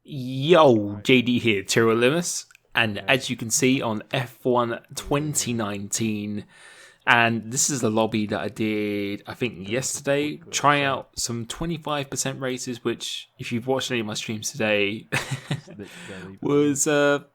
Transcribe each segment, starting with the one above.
Yo, JD here, Limitless, and as you can see on F1 2019, and this is the lobby that I did, I think yesterday, trying out some 25% races, which if you've watched any of my streams today, was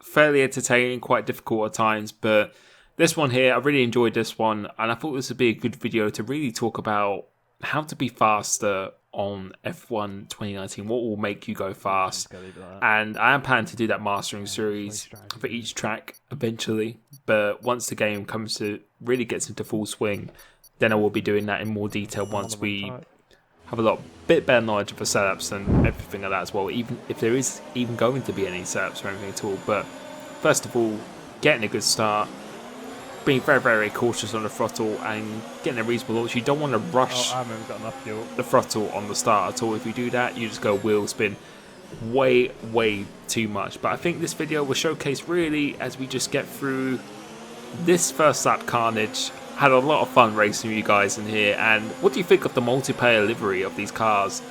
fairly entertaining, quite difficult at times, but this one here, I really enjoyed this one, and I thought this would be a good video to really talk about how to be faster on F1 2019, what will make you go fast. And I am planning to do that mastering series for each track eventually, but once the game comes to really gets into full swing, then I will be doing that in more detail once we have a bit better knowledge of the setups and everything like that as well, even if there is even going to be any setups or anything at all. But first of all, getting a good start, being very, very cautious on the throttle and getting a reasonable launch. You don't want to rush the throttle on the start at all. If you do that, you just go wheel spin way, way too much. But I think this video will showcase really as we just get through this first lap carnage. Had a lot of fun racing with you guys in here. And what do you think of the multiplayer livery of these cars?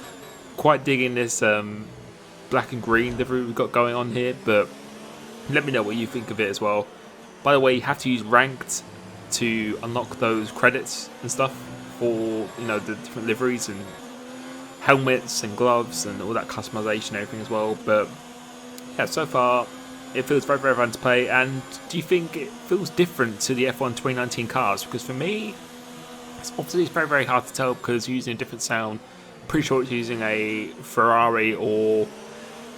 Quite digging this black and green livery we've got going on here, but let me know what you think of it as well. By the way, you have to use ranked to unlock those credits and stuff for, you know, the different liveries and helmets and gloves and all that customization and everything as well. But yeah, so far it feels very, very fun to play. And do you think it feels different to the F1 2019 cars? Because for me, it's obviously very, very hard to tell because you're using a different sound. I'm pretty sure it's using a Ferrari or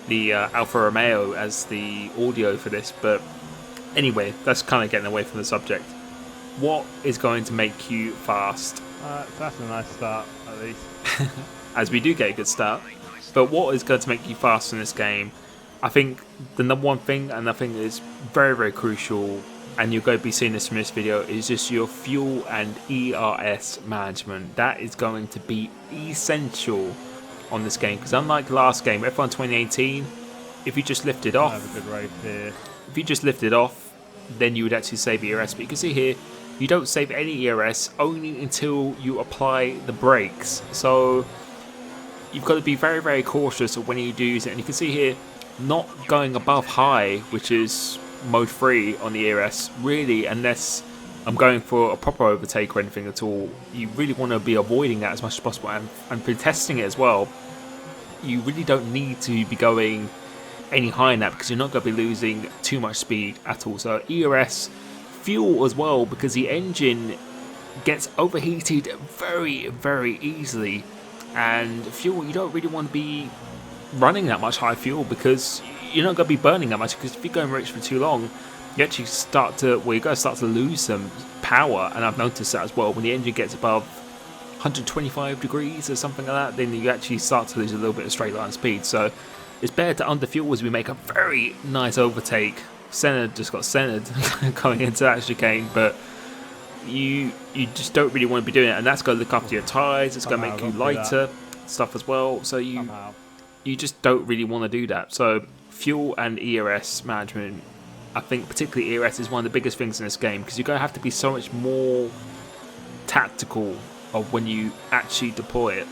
the Alfa Romeo as the audio for this, but anyway, that's kind of getting away from the subject. What is going to make you fast? That's a nice start, at least. As we do get a good start. But what is going to make you fast in this game? I think the number one thing, and I think is very, very crucial, and you're going to be seeing this from this video, is just your fuel and ERS management. That is going to be essential on this game. Because unlike last game, F1 2018, if you just lift it off, have a good race here. If you just lift it off, then you would actually save ERS. But you can see here, you don't save any ERS only until you apply the brakes. So you've got to be very, very cautious of when you do use it. And you can see here, not going above high, which is mode 3 on the ERS, really, unless I'm going for a proper overtake or anything at all. You really want to be avoiding that as much as possible. And for testing it as well, you really don't need to be going any higher in that because you're not going to be losing too much speed at all. So ERS, fuel as well, because the engine gets overheated very, very easily, and fuel, you don't really want to be running that much high fuel because you're not going to be burning that much. Because if you're going rich for too long, you actually start to lose some power. And I've noticed that as well, when the engine gets above 125 degrees or something like that, then you actually start to lose a little bit of straight line speed. So it's better to underfuel as we make a very nice overtake. Senna just got centered going into that chicane, but you just don't really want to be doing it, and that's going to look after your tyres. It's going to make you lighter stuff as well. So you just don't really want to do that. So fuel and ERS management, I think particularly ERS is one of the biggest things in this game because you're going to have to be so much more tactical of when you actually deploy it.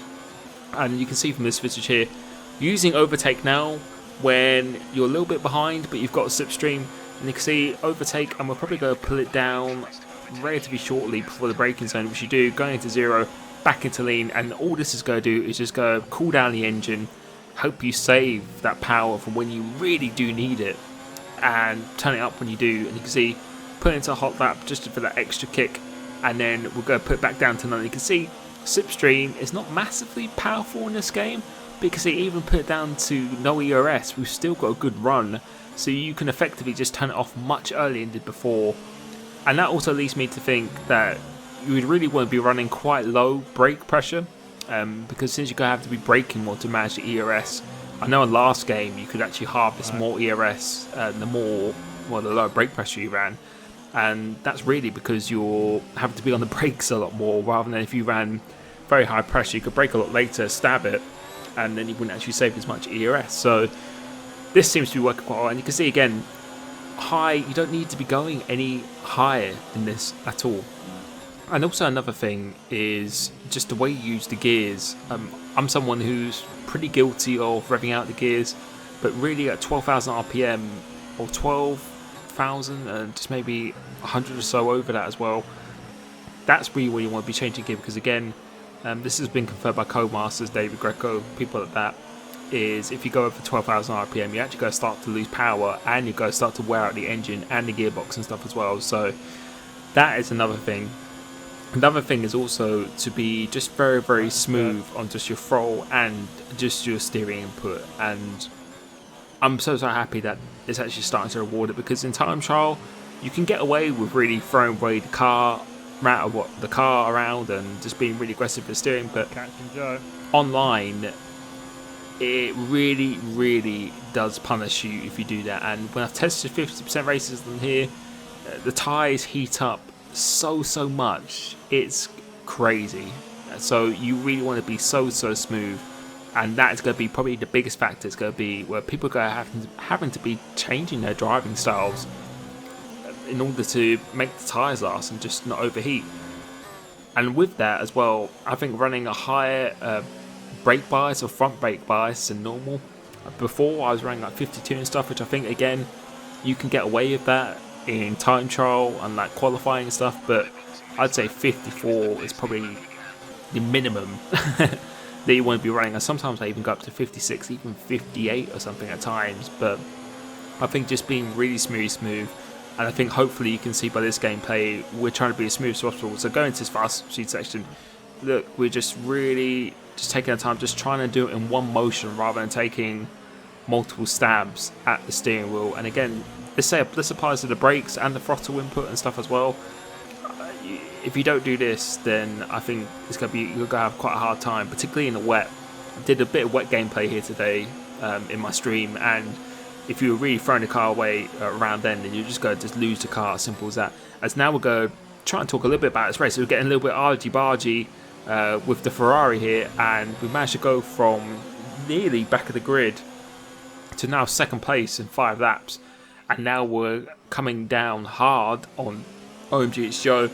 And you can see from this footage here, using overtake now when you're a little bit behind but you've got a slipstream, and you can see overtake, and we're probably going to pull it down relatively shortly before the braking zone, which you do, going into zero, back into lean, and all this is going to do is just go cool down the engine, hope you save that power for when you really do need it, and turn it up when you do. And you can see, put it into a hot lap just for that extra kick, and then we'll go put it back down to none. You can see slipstream is not massively powerful in this game, because they even put it down to no ERS, we've still got a good run, so you can effectively just turn it off much earlier than did before. And that also leads me to think that you would really want to be running quite low brake pressure, because since you're going to have to be braking more to manage the ERS. I know in last game you could actually harvest more ERS the lower brake pressure you ran, and that's really because you're having to be on the brakes a lot more, rather than if you ran very high pressure, you could brake a lot later, stab it, and then you wouldn't actually save as much ERS. So this seems to be working quite well, and you can see again, high, you don't need to be going any higher than this at all. And also another thing is just the way you use the gears. I'm someone who's pretty guilty of revving out the gears but really at 12,000 RPM or 12,000 and just maybe 100 or so over that as well, that's really where you want to be changing gear, because again, this has been confirmed by Codemasters, David Greco, people like that, is if you go over 12,000 RPM, you actually go start to lose power, and you go start to wear out the engine and the gearbox and stuff as well. So that is another thing. Another thing is also to be just very, very smooth on just your throttle and just your steering input. And I'm so happy that it's actually starting to reward it, because in time trial, you can get away with really throwing away the car, the car around, and just being really aggressive with steering. But online, it really, really does punish you if you do that. And when I've tested 50% races on here, the tyres heat up so much, it's crazy. So you really want to be so smooth, and that is going to be probably the biggest factor. It's going to be where people are going to having to be changing their driving styles in order to make the tyres last and just not overheat. And with that as well, I think running a higher brake bias or front brake bias than normal. Before I was running like 52 and stuff, which I think again you can get away with that in time trial and like qualifying and stuff, but I'd say 54 is probably the minimum that you want to be running. And sometimes I even go up to 56, even 58 or something at times. But I think just being really smooth, and I think hopefully you can see by this gameplay we're trying to be as smooth as possible. So going to this fast speed section, look, we're just really just taking our time, just trying to do it in one motion rather than taking multiple stabs at the steering wheel. And again, this applies to the brakes and the throttle input and stuff as well. If you don't do this, then I think you're going to have quite a hard time, particularly in the wet. I did a bit of wet gameplay here today in my stream, and if you were really throwing the car away around then you're just going to just lose the car, as simple as that. As now we'll go try and talk a little bit about this race. So we're getting a little bit argy-bargy with the Ferrari here, and we managed to go from nearly back of the grid to now second place in 5 laps, and now we're coming down hard on OMG It's Joe,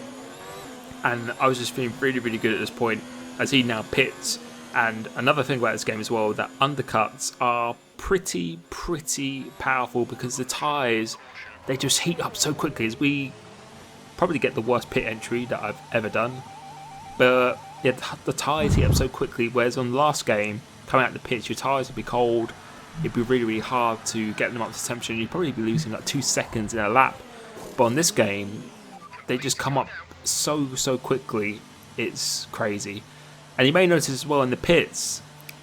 and I was just feeling really good at this point as he now pits. And another thing about this game as well, that undercuts are pretty powerful, because the tyres, they just heat up so quickly. As we probably get the worst pit entry that I've ever done, but yeah, the tyres heat up so quickly, whereas on the last game, coming out the pits, your tyres would be cold, it'd be really hard to get them up to temperature, and you'd probably be losing like 2 seconds in a lap. But on this game, they just come up so quickly, it's crazy. And you may notice as well in the pits,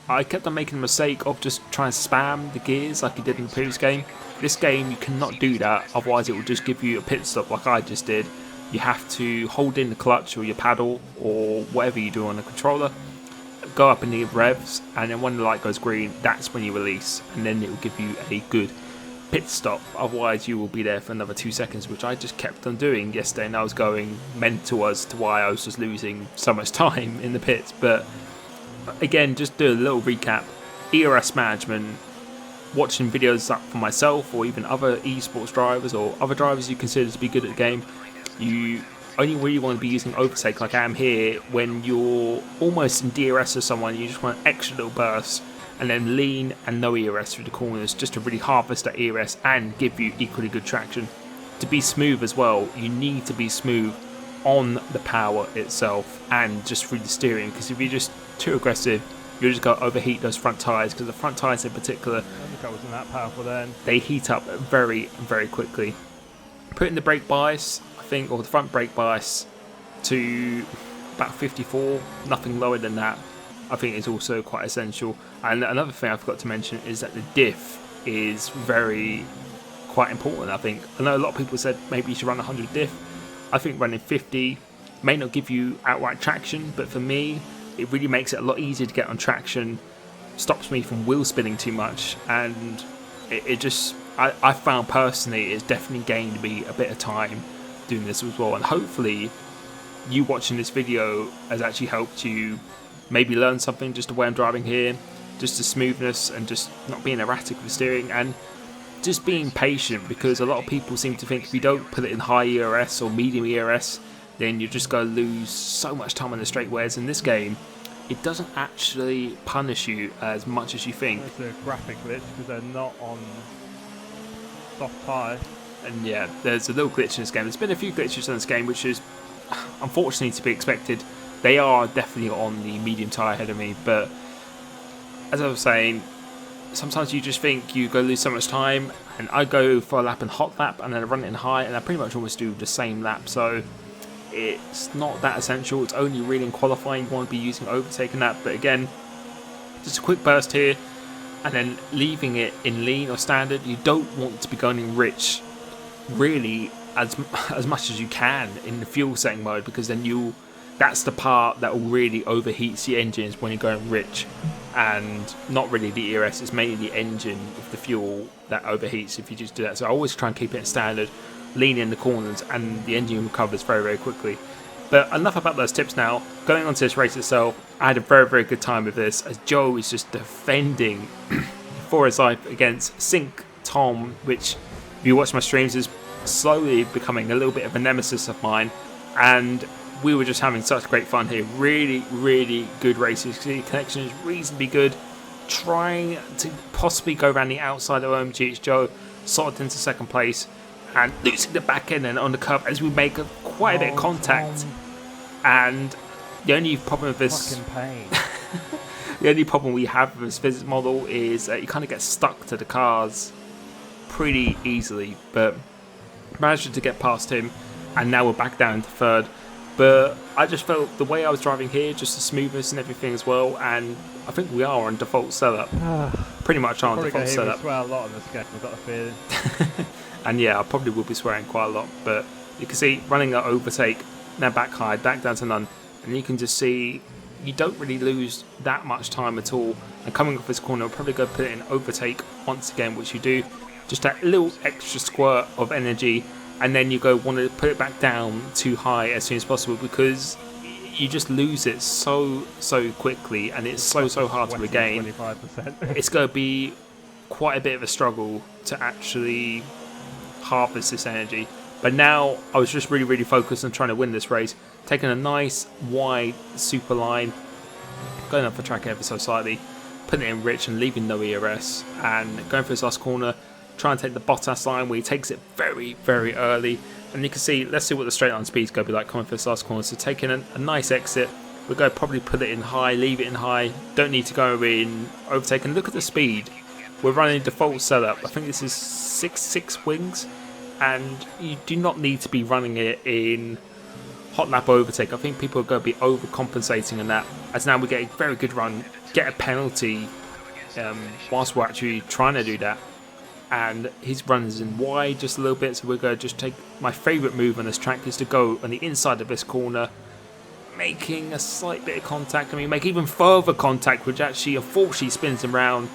I kept on making the mistake of just trying to spam the gears like you did in the previous game. This game you cannot do that, otherwise it will just give you a pit stop like I just did. You have to hold in the clutch or your paddle or whatever you do on the controller, go up in the revs, and then when the light goes green, that's when you release, and then it will give you a good pit stop. Otherwise you will be there for another 2 seconds, which I just kept on doing yesterday, and I was going mental as to why I was just losing so much time in the pits. But again, just do a little recap. ERS management, watching videos up for myself or even other esports drivers or other drivers you consider to be good at the game, you only really want to be using overtake like I am here when you're almost in DRS or someone. You just want an extra little burst, and then lean and no ERS through the corners just to really harvest that ERS and give you equally good traction. To be smooth as well, you need to be smooth on the power itself and just through the steering, because if you're just too aggressive, you'll just go overheat those front tyres, because the front tyres in particular, wasn't that powerful then. They heat up very quickly. Putting the brake bias, I think, or the front brake bias to about 54, nothing lower than that, I think is also quite essential. And another thing I forgot to mention is that the diff is quite important. I know a lot of people said maybe you should run 100 diff. I think running 50 may not give you outright traction, but for me it really makes it a lot easier to get on traction, stops me from wheel spinning too much, and I found personally it's definitely gained me a bit of time doing this as well. And hopefully you watching this video has actually helped you maybe learn something, just the way I'm driving here, just the smoothness and just not being erratic with steering, and just being patient, because a lot of people seem to think if you don't put it in high ERS or medium ERS, then you're just going to lose so much time on the straight. Whereas in this game, it doesn't actually punish you as much as you think. It's a graphic glitch because they're not on soft tyre. And yeah, there's a little glitch in this game. There's been a few glitches in this game, which is unfortunately to be expected. They are definitely on the medium tyre ahead of me, but as I was saying, sometimes you just think you go lose so much time, and I go for a lap in hot lap and then I run it in high, and I pretty much almost do the same lap. So it's not that essential. It's only really in qualifying you want to be using overtaking that. But again, just a quick burst here, and then leaving it in lean or standard. You don't want to be going in rich, really, as much as you can in the fuel setting mode, because then that's the part that will really overheats the engines when you're going rich, and not really the ERS. It's mainly the engine with the fuel that overheats if you just do that. So I always try and keep it in standard, lean in the corners, and the engine recovers very, very quickly. But enough about those tips now. Going on to this race itself, I had a very, very good time with this, as Joe is just defending for his life against Sink Tom, which, if you watch my streams, is slowly becoming a little bit of a nemesis of mine. And we were just having such great fun here. Really, really good races. The connection is reasonably good. Trying to possibly go around the outside of OMG. It's Joe sorted into second place and losing the back end and on the curve as we make quite a bit of contact. And the only problem with this, Fucking pain. the only problem we have with this physics model is you kind of get stuck to the cars pretty easily. But managed to get past him, and now we're back down to third. But I just felt the way I was driving here, just the smoothness and everything as well, and I think we are on default setup. Pretty much on default setup. I swear a lot on this game, I've got a feeling. And yeah, I probably will be swearing quite a lot, but you can see running at overtake, now back high, back down to none, and you can just see you don't really lose that much time at all. And coming off this corner, I'll probably go put it in overtake once again, which you do. Just that little extra squirt of energy, and then you want to put it back down too high as soon as possible, because you just lose it so quickly, and it's so hard to regain. 25%. It's going to be quite a bit of a struggle to actually harvest this energy. But now I was just really focused on trying to win this race, taking a nice wide super line, going up the track ever so slightly, putting it in rich and leaving no ERS, and going for this last corner, trying to take the Bottas line where he takes it very early. And you can see, let's see what the straight line speed's going to be like coming for this last corner. So taking a nice exit, we're going to probably put it in high, leave it in high, don't need to go in overtake. And look at the speed. We're running default setup. I think this is six wings, and you do not need to be running it in hot lap overtake. I think people are going to be overcompensating in that, as now we get a very good run, get a penalty whilst we're actually trying to do that. And his run is in wide just a little bit, so we're going to just take my favourite move on this track is to go on the inside of this corner, making a slight bit of contact. I mean, make even further contact, which actually unfortunately spins him around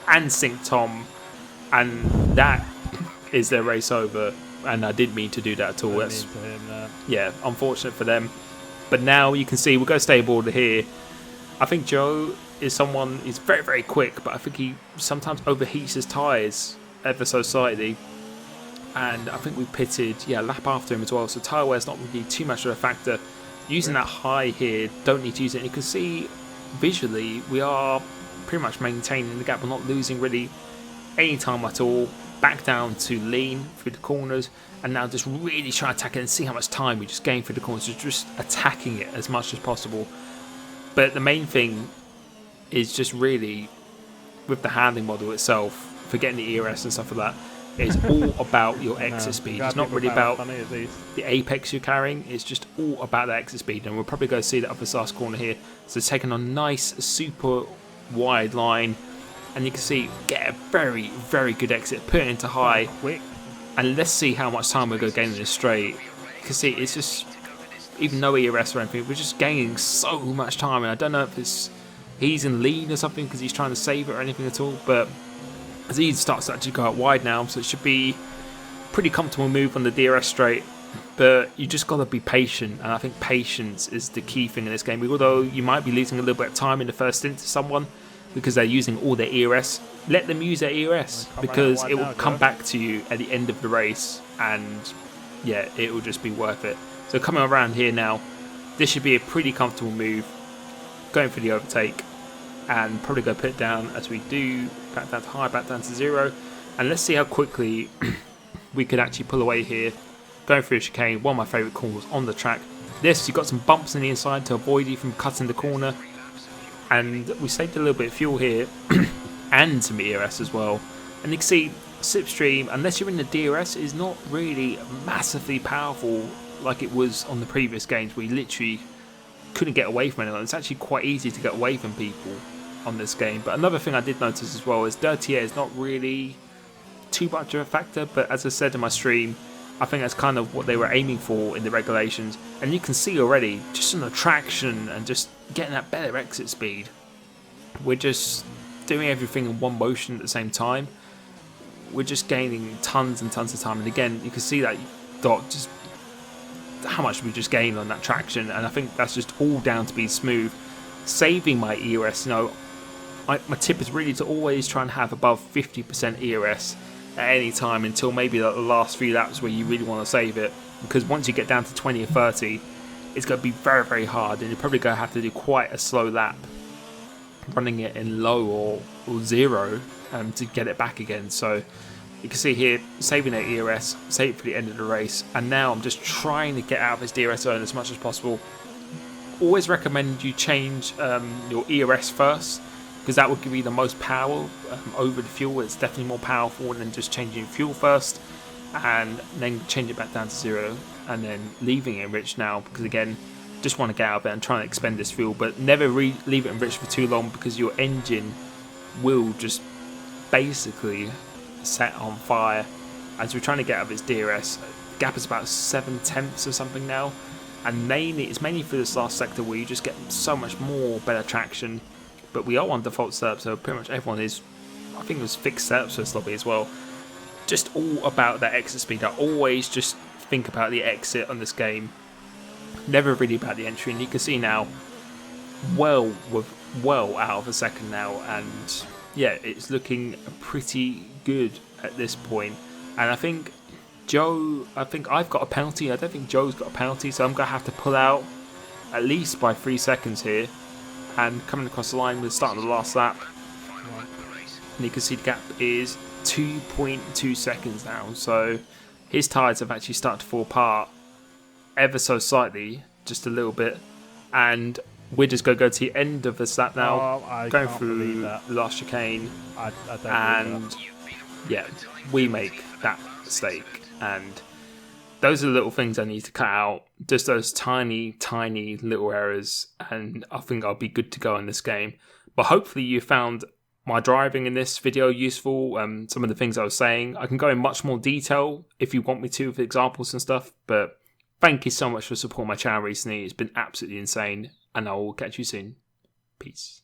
and Sink Tom, and that is their race over. And I didn't mean to do that at all. That's, yeah, unfortunate for them. But now you can see we'll go stable here. I think Joe is someone, he's very quick, but I think he sometimes overheats his tyres ever so slightly, and I think we pitted a lap after him as well, so tyre wear's not really too much of a factor. Using that high here, don't need to use it. And you can see visually we are pretty much maintaining the gap. We're not losing really any time at all. Back down to lean through the corners, and now just really try to attack it and see how much time we just gain through the corners, just attacking it as much as possible. But the main thing is just really with the handling model itself, forgetting the ERS and stuff like that, it's all about your exit speed. It's not really about the apex you're carrying, it's just all about the exit speed. And we'll probably go see that up this last corner here. So taking a nice super wide line, and you can see get a very good exit, put it into high, and let's see how much time we're going to gain in this straight. You can see it's just, even no ERS or anything, we're just gaining so much time. And I don't know if it's he's in lead or something because he's trying to save it or anything at all, but as he starts to actually go out wide now, so it should be pretty comfortable move on the DRS straight. But you just got to be patient, and I think patience is the key thing in this game. Although you might be losing a little bit of time in the first stint to someone because they're using all their ERS, let them use their ERS, because it will come back to you at the end of the race, and yeah, it will just be worth it. So coming around here now, this should be a pretty comfortable move. going for the overtake, and probably go put it down as we do, back down to high, back down to 0, and let's see how quickly we could actually pull away here. Going through a chicane, one of my favourite corners on the track. This, you've got some bumps on the inside to avoid you from cutting the corner, and we saved a little bit of fuel here, and some ERS as well. And you can see slipstream, unless you're in the DRS, is not really massively powerful like it was on the previous games where you literally couldn't get away from anyone. It's actually quite easy to get away from people on this game. But another thing I did notice as well is dirty air is not really too much of a factor, but as I said in my stream, I think that's kind of what they were aiming for in the regulations. And you can see already, just on the traction and just getting that better exit speed, we're just doing everything in one motion at the same time. We're just gaining tons and tons of time. And again, you can see that dot, just how much we just gained on that traction. And I think that's just all down to being smooth. Saving my ERS, my tip is really to always try and have above 50% ERS at any time until maybe the last few laps where you really want to save it, because once you get down to 20 or 30, it's going to be very, very hard, and you're probably going to have to do quite a slow lap running it in low or 0 to get it back again. So you can see here, saving that ERS, save it for the end of the race, and now I'm just trying to get out of this DRS zone as much as possible. Always recommend you change your ERS first, because that will give you the most power over the fuel. It's definitely more powerful than just changing fuel first and then change it back down to 0 and then leaving it enriched now, because again, just want to get out of it and try and expend this fuel, but never leave it enriched for too long, because your engine will just basically set on fire. As we're trying to get out of its DRS, the gap is about 7/10 or something now, and it's mainly for this last sector where you just get so much more better traction. But we are on default setup, so pretty much everyone is, I think it was fixed setups for this lobby as well. Just all about that exit speed. I always just think about the exit on this game, never really about the entry. And you can see now, well out of a second now, and yeah, it's looking pretty good at this point. And I think I've got a penalty. I don't think Joe's got a penalty, so I'm gonna have to pull out at least by 3 seconds here. And coming across the line, we're starting the last lap. And you can see the gap is 2.2 seconds now. So his tyres have actually started to fall apart ever so slightly, just a little bit. And we're just going to go to the end of this lap now, going through the last chicane. I don't and yeah, we make that mistake. And those are the little things I need to cut out. Just those tiny, tiny little errors. And I think I'll be good to go in this game. But hopefully you found my driving in this video useful. Some of the things I was saying. I can go in much more detail if you want me to with examples and stuff. But thank you so much for supporting my channel recently. It's been absolutely insane. And I will catch you soon. Peace.